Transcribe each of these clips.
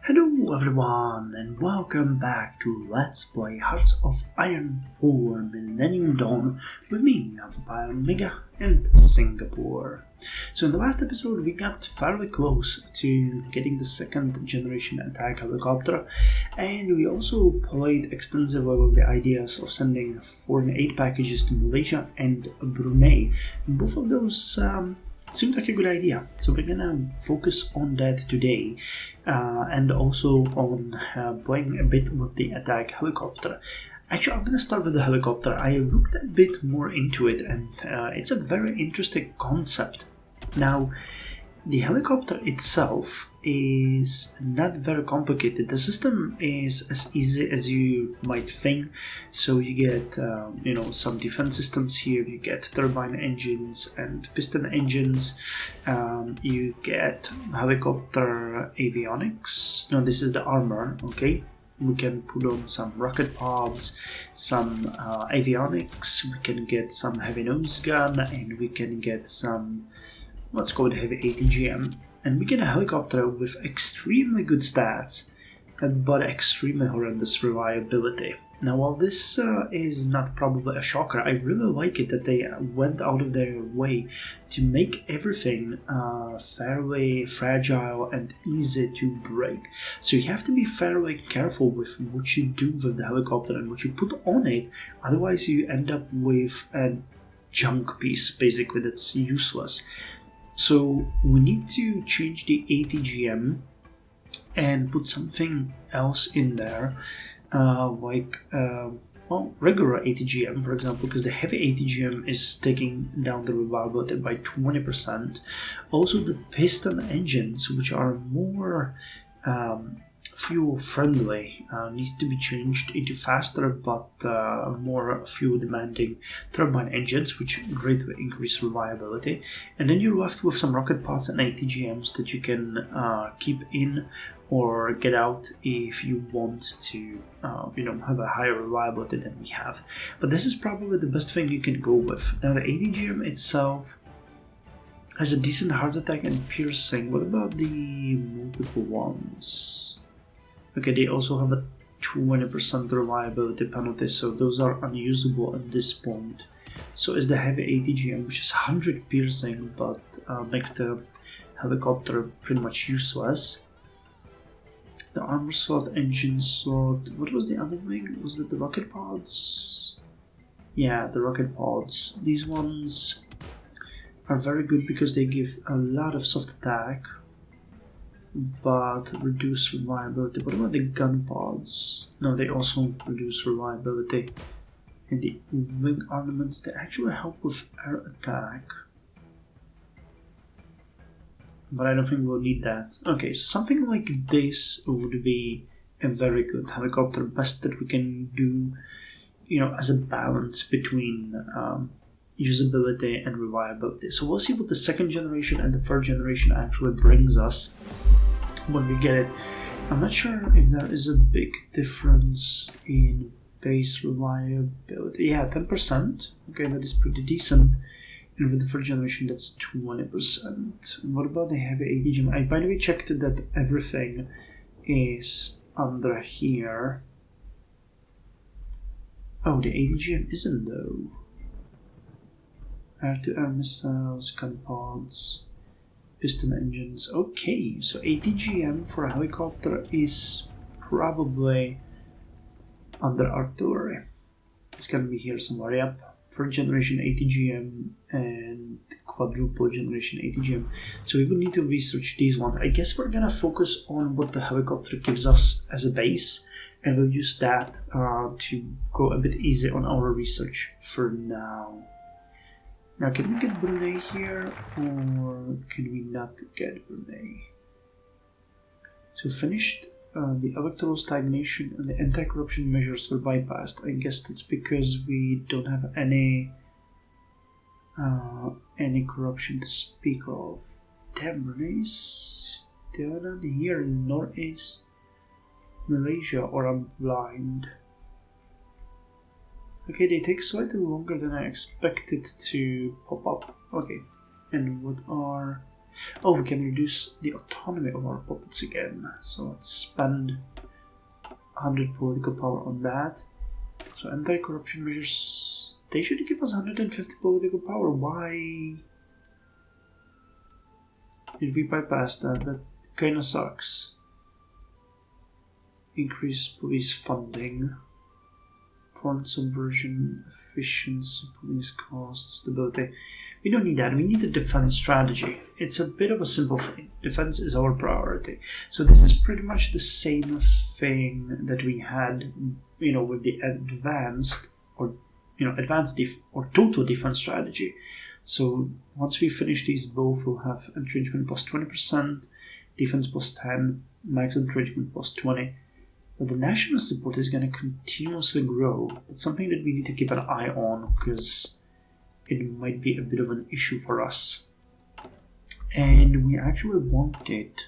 Hello everyone and welcome back to Let's Play Hearts of Iron 4 Millennium Dawn with me, Naval and Singapore. So in the last episode we got fairly close to getting the second generation attack helicopter, and we also played extensively with the ideas of sending foreign aid packages to Malaysia and Brunei. Both of those seemed like a good idea, so we're gonna focus on that today, and also on playing a bit with the attack helicopter. Actually, I'm gonna start with the helicopter. I looked a bit more into it, and it's a very interesting concept. Now, the helicopter itself is not very complicated. The system is as easy as you might think. So you get, some defense systems here. You get turbine engines and piston engines. You get helicopter avionics. No, this is the armor. Okay. We can put on some rocket pods, some avionics. We can get some heavy nose gun, and we can get some what's called heavy ATGM, and we get a helicopter with extremely good stats, but extremely horrendous reliability. Now, while this is not probably a shocker, I really like it that they went out of their way to make everything fairly fragile and easy to break. So you have to be fairly careful with what you do with the helicopter and what you put on it, otherwise you end up with a junk piece, basically, that's useless. So we need to change the ATGM and put something else in there, regular ATGM, for example, because the heavy ATGM is taking down the reliability by 20%. Also, the piston engines, which are more fuel friendly, needs to be changed into faster but more fuel demanding turbine engines, which greatly increase reliability. And then you're left with some rocket pods and ATGMs that you can keep in or get out if you want to have a higher reliability than we have. But this is probably the best thing you can go with. Now, the ATGM itself has a decent heart attack and piercing. What about the multiple ones? Okay, they also have a 20% reliability penalty, so those are unusable at this point. So is the heavy ATGM, which is 100 piercing, but makes the helicopter pretty much useless. The armor slot, engine slot. What was the other thing? Was it the rocket pods? Yeah, the rocket pods. These ones are very good because they give a lot of soft attack, but reduce reliability. What about the gun pods? No, they also reduce reliability. And the wing ornaments, they actually help with air attack, but I don't think we'll need that. Okay, so something like this would be a very good helicopter, best that we can do, as a balance between usability and reliability. So we'll see what the second generation and the third generation actually brings us when we get it. I'm not sure if there is a big difference in base reliability. Yeah, 10%. Okay, that is pretty decent. And with the third generation, that's 20%. What about the heavy ATGM? I by the way checked that everything is under here. Oh, the ATGM isn't though. Air-to-air missiles, gun pods, piston engines. Okay, so ATGM for a helicopter is probably under artillery. It's gonna be here somewhere. Yep, third generation ATGM and quadruple generation ATGM. So we would need to research these ones. I guess we're gonna focus on what the helicopter gives us as a base, and we'll use that to go a bit easy on our research for now. Now, can we get Brunei here, or can we not get Brunei? So finished. The electoral stagnation and the anti-corruption measures were bypassed. I guess that's because we don't have any corruption to speak of. Damn, Brunei's still not here in Northeast Malaysia, or I'm blind. Okay, they take slightly longer than I expected to pop up. Okay, and what are... Oh, we can reduce the autonomy of our puppets again. So let's spend 100 political power on that. So anti-corruption measures, they should give us 150 political power. Why did we bypass that? That kinda sucks. Increase police funding. Foreign subversion, efficiency, police costs, stability. We don't need that. We need a defense strategy. It's a bit of a simple thing. Defense is our priority. So this is pretty much the same thing that we had, with the advanced or total defense strategy. So once we finish these both, we'll have entrenchment plus 20%, defense plus 10, max entrenchment plus 20. But the national support is going to continuously grow. It's something that we need to keep an eye on because it might be a bit of an issue for us. And we actually wanted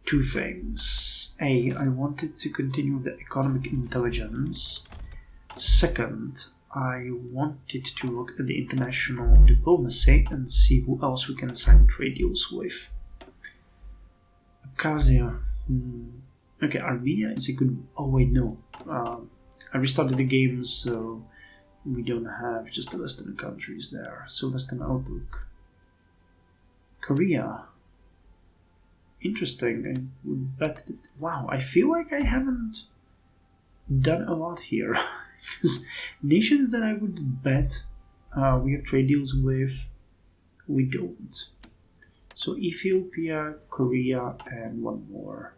two things. A, I wanted to continue the economic intelligence. Second, I wanted to look at the international diplomacy and see who else we can sign trade deals with. Abkhazia. Okay, Armenia is a good... Oh wait, no. I restarted the game, so we don't have just the Western countries there. So Western outlook. Korea. Interesting. I would bet that... Wow, I feel like I haven't done a lot here. Because nations that I would bet we have trade deals with, we don't. So Ethiopia, Korea, and one more.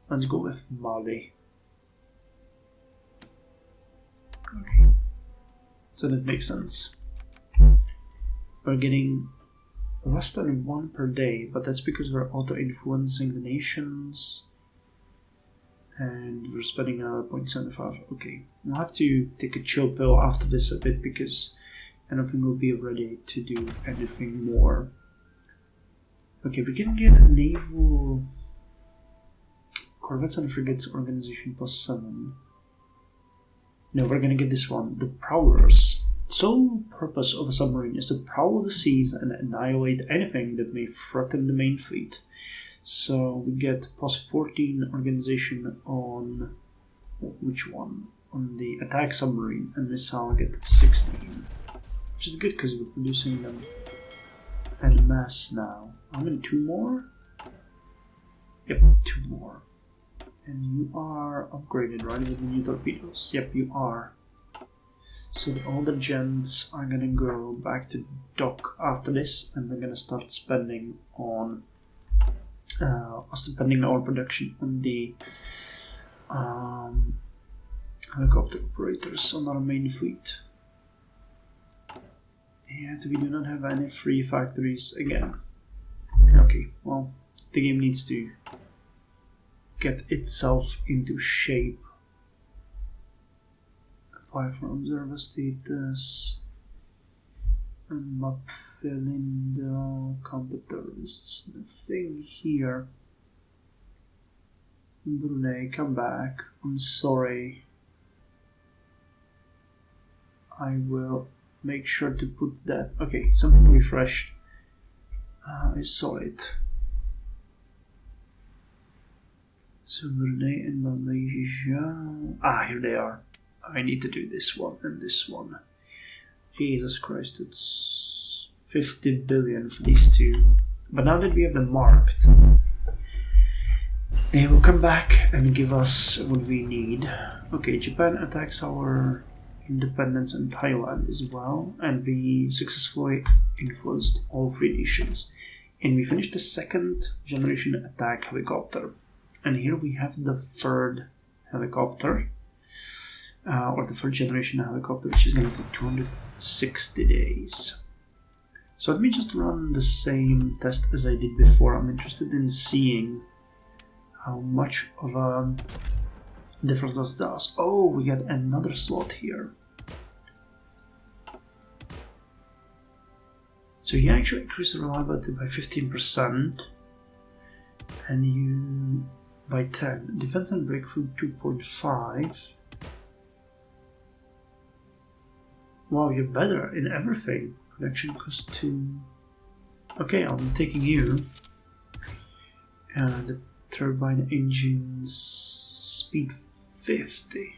Let's go with Mali. Okay. So that makes sense. We're getting less than 1 per day, but that's because we're auto-influencing the nations. And we're spending another 0.75. Okay, we'll have to take a chill pill after this a bit because I don't think we'll be ready to do anything more. Okay, we can get a naval corvettes and frigates organization plus 7. No, we're gonna get this one. The prowlers. Sole purpose of a submarine is to prowl the seas and annihilate anything that may threaten the main fleet. So we get plus 14 organization on which one? On the attack submarine, and missile get 16. Which is good because we're producing them en masse now. How many? 2 more? Yep, 2 more. And you are upgraded, right, with the new torpedoes? Yep, you are. So all the gens are gonna go back to dock after this, and we're gonna start spending on our production on the helicopter operators on our main fleet. And we do not have any free factories again. Okay, well, the game needs to get itself into shape. Apply for observer status. Map Felindo, counter-terrorists. Nothing here. Brunei, come back. I'm sorry. I will make sure to put that. Okay, something refreshed. I saw it. So Brunei and Malaysia. Here they are. I need to do this one and this one. Jesus Christ, it's 50 billion for these two. But now that we have them marked, they will come back and give us what we need. Okay, Japan attacks our independence in Thailand as well, and we successfully influenced all 3 nations. And we finished the 2nd generation attack helicopter. And here we have the 3rd helicopter. Or the 3rd generation helicopter, which is going to take 260 days. So let me just run the same test as I did before. I'm interested in seeing how much of a difference this does. Oh, we got another slot here. So you actually increase the reliability by 15%, and you by 10. Defense and breakthrough 2.5. Wow, you're better in everything. Production cost 2. Okay, I'm taking you. And the turbine engines speed 50.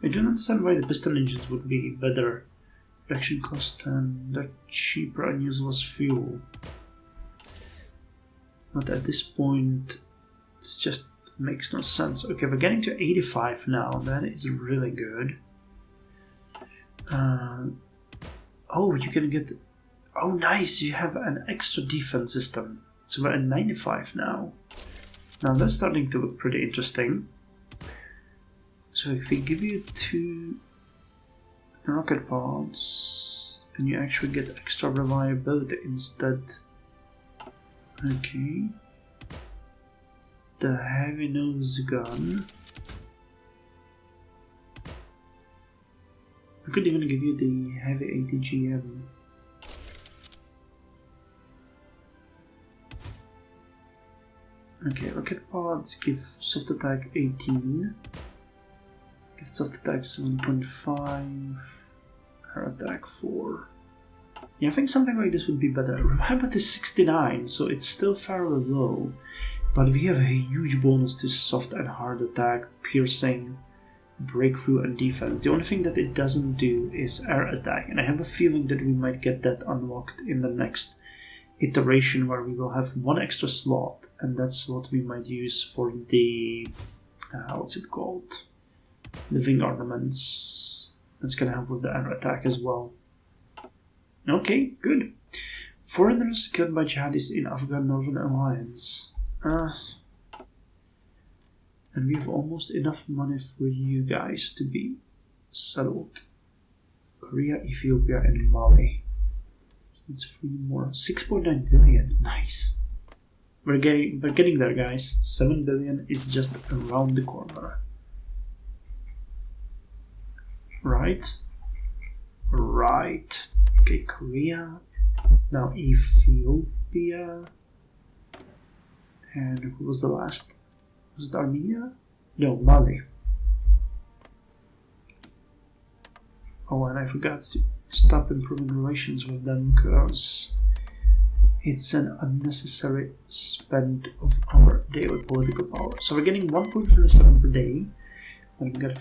I don't understand why the piston engines would be better production cost and the cheaper and useless fuel. But at this point, it just makes no sense. Okay, we're getting to 85 now. That is really good. Oh, you can get... Oh, nice! You have an extra defense system. So we're at 95 now. Now that's starting to look pretty interesting. So if we give you 2 rocket pods, and you actually get extra reliability instead. Okay. The heavy nose gun. I could even give you the heavy ATGM. Okay, rocket pods give soft attack 18. Give soft attack 7.5. Air attack 4. Yeah, I think something like this would be better. Remember, it is 69, so it's still fairly low. But we have a huge bonus to soft and hard attack, piercing, breakthrough, and defense. The only thing that it doesn't do is air attack, and I have a feeling that we might get that unlocked in the next iteration, where we will have 1 extra slot, and that's what we might use for the what's it called? The wing ornaments. That's gonna help with the air attack as well. Okay, good. Foreigners killed by jihadists in Afghan Northern Alliance. And we have almost enough money for you guys to be settled. Korea, Ethiopia, and Mali. It's 3 more. 6.9 billion. Nice. We're getting there, guys. 7 billion is just around the corner. Right. Right. Okay, Korea. Now Ethiopia. And who was the last? Was it Armenia? No, Mali. Oh, and I forgot to stop improving relations with them because it's an unnecessary spend of our daily political power. So we're getting 1.37 per day, and we got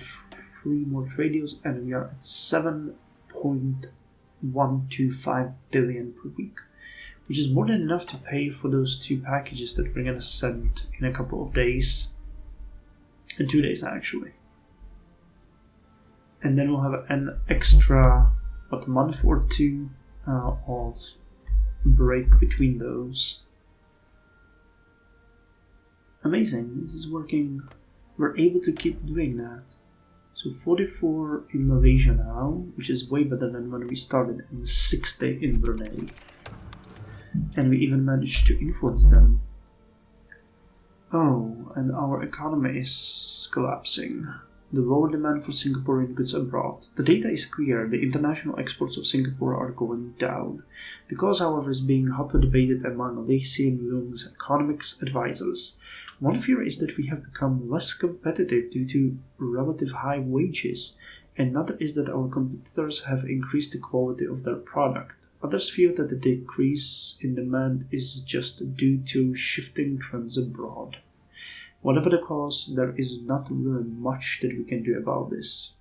3 more trade deals, and we are at 7.125 billion per week, which is more than enough to pay for those 2 packages that we're gonna send in a couple of days. In 2 days, actually. And then we'll have an extra, month or 2 of break between those. Amazing, this is working. We're able to keep doing that. So 44 in Malaysia now, which is way better than when we started, and 60 in Brunei. And we even managed to influence them. Oh, and our economy is collapsing. The lower demand for Singaporean goods abroad. The data is clear, the international exports of Singapore are going down. The cause, however, is being hotly debated among Malaysian Lung's economics advisors. One fear is that we have become less competitive due to relative high wages. Another is that our competitors have increased the quality of their product. Others feel that the decrease in demand is just due to shifting trends abroad. Whatever the cause, there is not really much that we can do about this.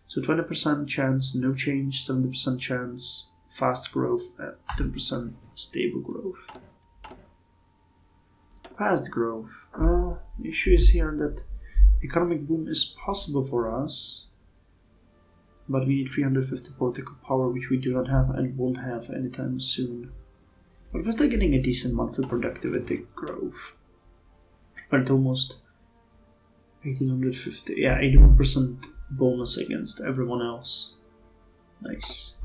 So 20% chance, no change, 70% chance, fast growth, 10% stable growth. Fast growth. The issue is here that economic boom is possible for us, but we need 350 political power, which we do not have and won't have anytime soon. But we're still getting a decent monthly productivity growth. But almost 1850. Yeah, 81% bonus against everyone else. Nice.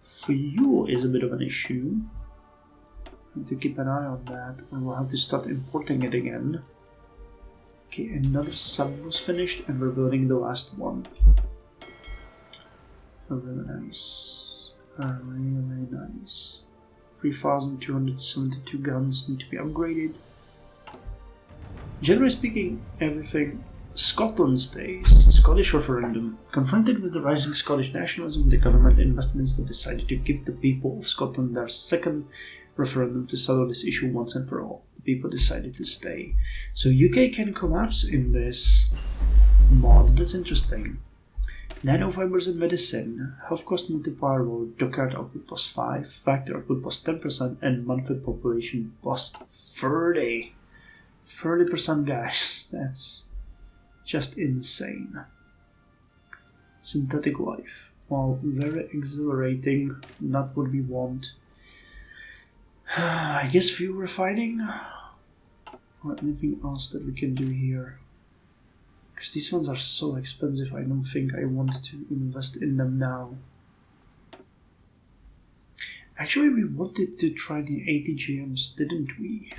Fuel is a bit of an issue. I have to keep an eye on that, and we'll have to start importing it again. Okay, another sub was finished, and we're building the last one. Oh, really nice. Really nice. 3,272 guns need to be upgraded. Generally speaking, everything Scotland stays. Scottish referendum. Confronted with the rising Scottish nationalism, the government in Westminster decided to give the people of Scotland their second referendum to settle this issue once and for all. The people decided to stay. So UK can collapse in this mod. That's interesting. Nanofibers in medicine. Health cost multiplier will Dockard output plus 5, factor output plus 10%, and monthly population plus 30. 30%, guys. That's just insane. Synthetic life. Well, very exhilarating. Not what we want. I guess fuel refining? Or anything else that we can do here? Because these ones are so expensive, I don't think I want to invest in them now. Actually, we wanted to try the ATGMs, didn't we?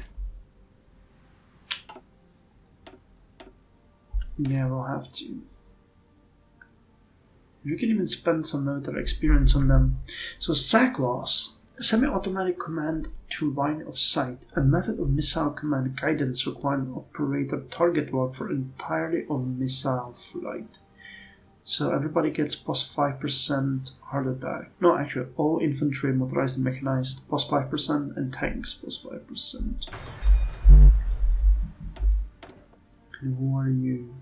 Yeah, we'll have to. We can even spend some military experience on them. So SAC loss. Semi-automatic command to line of sight, a method of missile command guidance requiring operator target lock for entirely on missile flight. So everybody gets plus 5% heart attack. No, actually, all infantry, motorized and mechanized, plus 5%, and tanks, plus 5%. And who are you?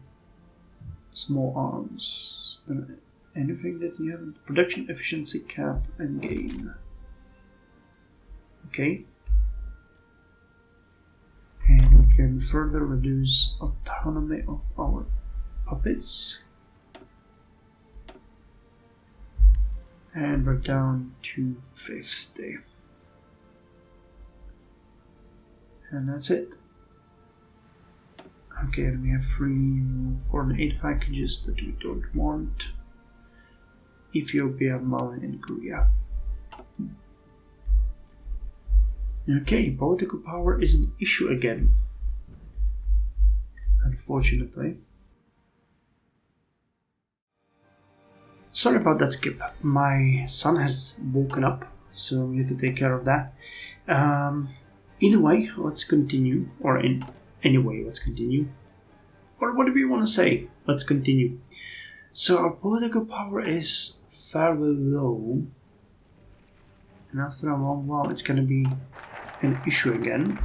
Small arms. Anything that you have? Production efficiency cap and gain. Okay. And we can further reduce autonomy of our puppets. And we're down to 50. And that's it. Okay, and we have 3 foreign aid packages that we don't want. Ethiopia, Mali, and Korea. Okay, political power is an issue again. Unfortunately. Sorry about that skip. My son has woken up, so we have to take care of that. Either way, let's continue. Or anyway, let's continue. Or whatever you want to say, let's continue. So our political power is fairly low. And after a long while, it's going to be an issue again.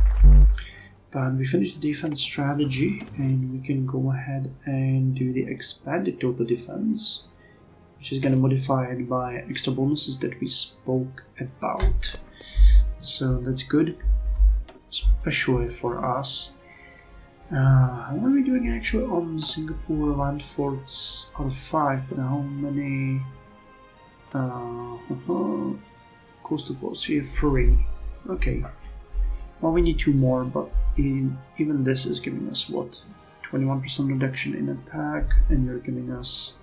But we finished the defense strategy, and we can go ahead and do the expanded total defense, which is going to modify it by extra bonuses that we spoke about. So that's good, especially for us. What are we doing actually on Singapore land forts out of 5? But how many coastal forts? We have 3. Okay. Well, we need 2 more, but even this is giving us what? 21% reduction in attack, and you're giving us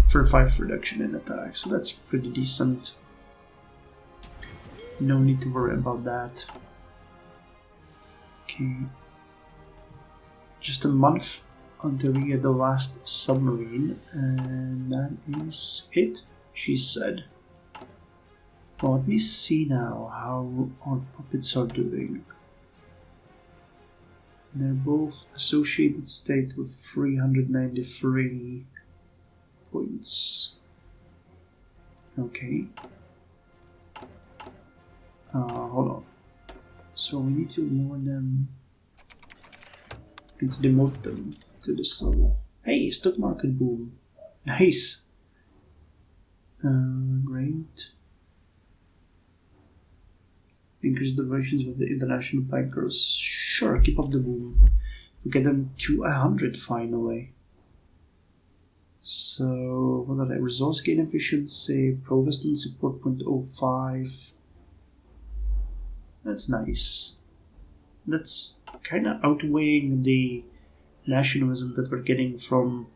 35 reduction in attack, so that's pretty decent. No need to worry about that. Okay. Just a month until we get the last submarine, and that is it, she said. Well, let me see now how our puppets are doing. They're both associated state with 393 points. Okay. Hold on. So we need to lower them and to demote them to this level. Hey, stock market boom. Nice. Great. Increase the relations with the international bankers. Sure, keep up the boom. We get them to 100 finally. So, what are they? Resource gain efficiency, Pro-Western support 0.05. That's nice. That's kind of outweighing the nationalism that we're getting from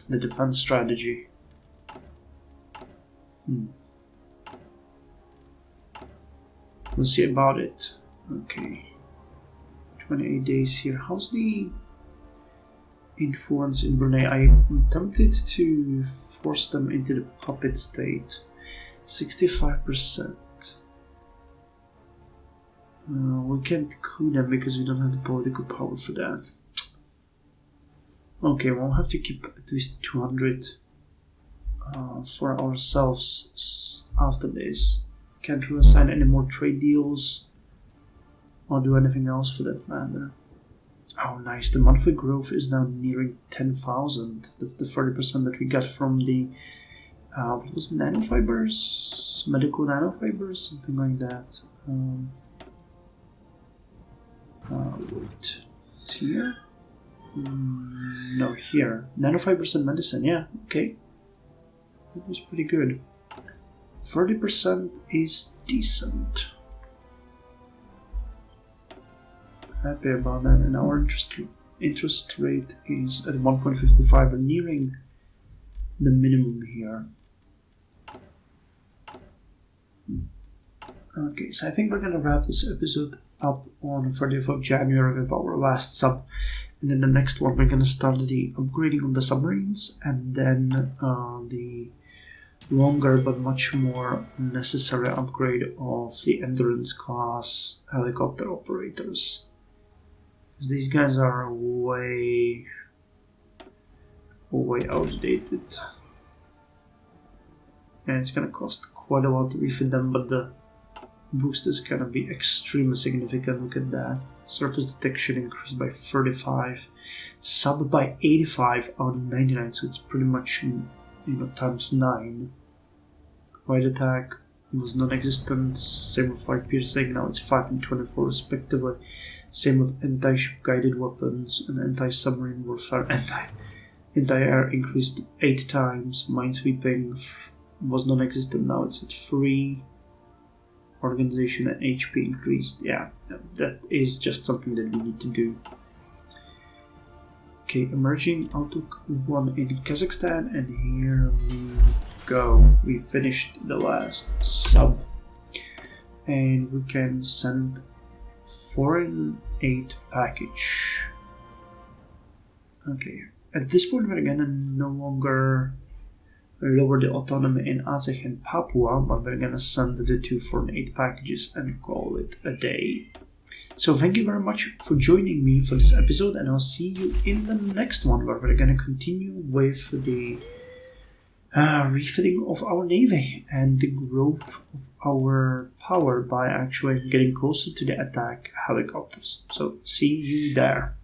the defense strategy. We'll see about it. Okay. 28 days here. How's the influence in Brunei? I'm tempted to force them into the puppet state. 65%. We can't coup them because we don't have the political power for that. Okay, we'll have to keep at least 200 for ourselves after this. Can't really sign any more trade deals or do anything else for that matter. Oh, nice. The monthly growth is now nearing 10,000. That's the 30% that we got from the, what was it, nanofibers? Medical nanofibers? Something like that. Wait. It's here? No, here. Nanofibers and medicine, yeah, okay. That was pretty good. 30% is decent. Happy about that, and our interest rate is at 1.55, and nearing the minimum here. Okay, so I think we're gonna wrap this episode up on 30th of January with our last sub, and then the next one we're gonna start the upgrading on the submarines, and then the longer but much more necessary upgrade of the Endurance class helicopter operators. These guys are way outdated, and it's gonna cost quite a lot to refit them, but the boost is gonna be extremely significant. Look at that. Surface detection increased by 35, sub by 85 out of 99, so it's pretty much, times 9. Wide attack was non-existent, same with flight piercing, now it's 5 and 24 respectively. Same with anti-ship guided weapons and anti-submarine warfare. Anti-air increased 8 times. Minesweeping was non-existent, now it's at 3. Organization and HP increased. Yeah, that is just something that we need to do. Okay, emerging outlook 1 in Kazakhstan, and here we go. We finished the last sub, and we can send foreign aid package. Okay, at this point we're gonna no longer lower the autonomy in Azek and Papua, but we're gonna send the 2 foreign aid packages and call it a day. So thank you very much for joining me for this episode, and I'll see you in the next one, where we're gonna continue with the refitting of our navy and the growth of our power by actually getting closer to the attack helicopters. So see you there.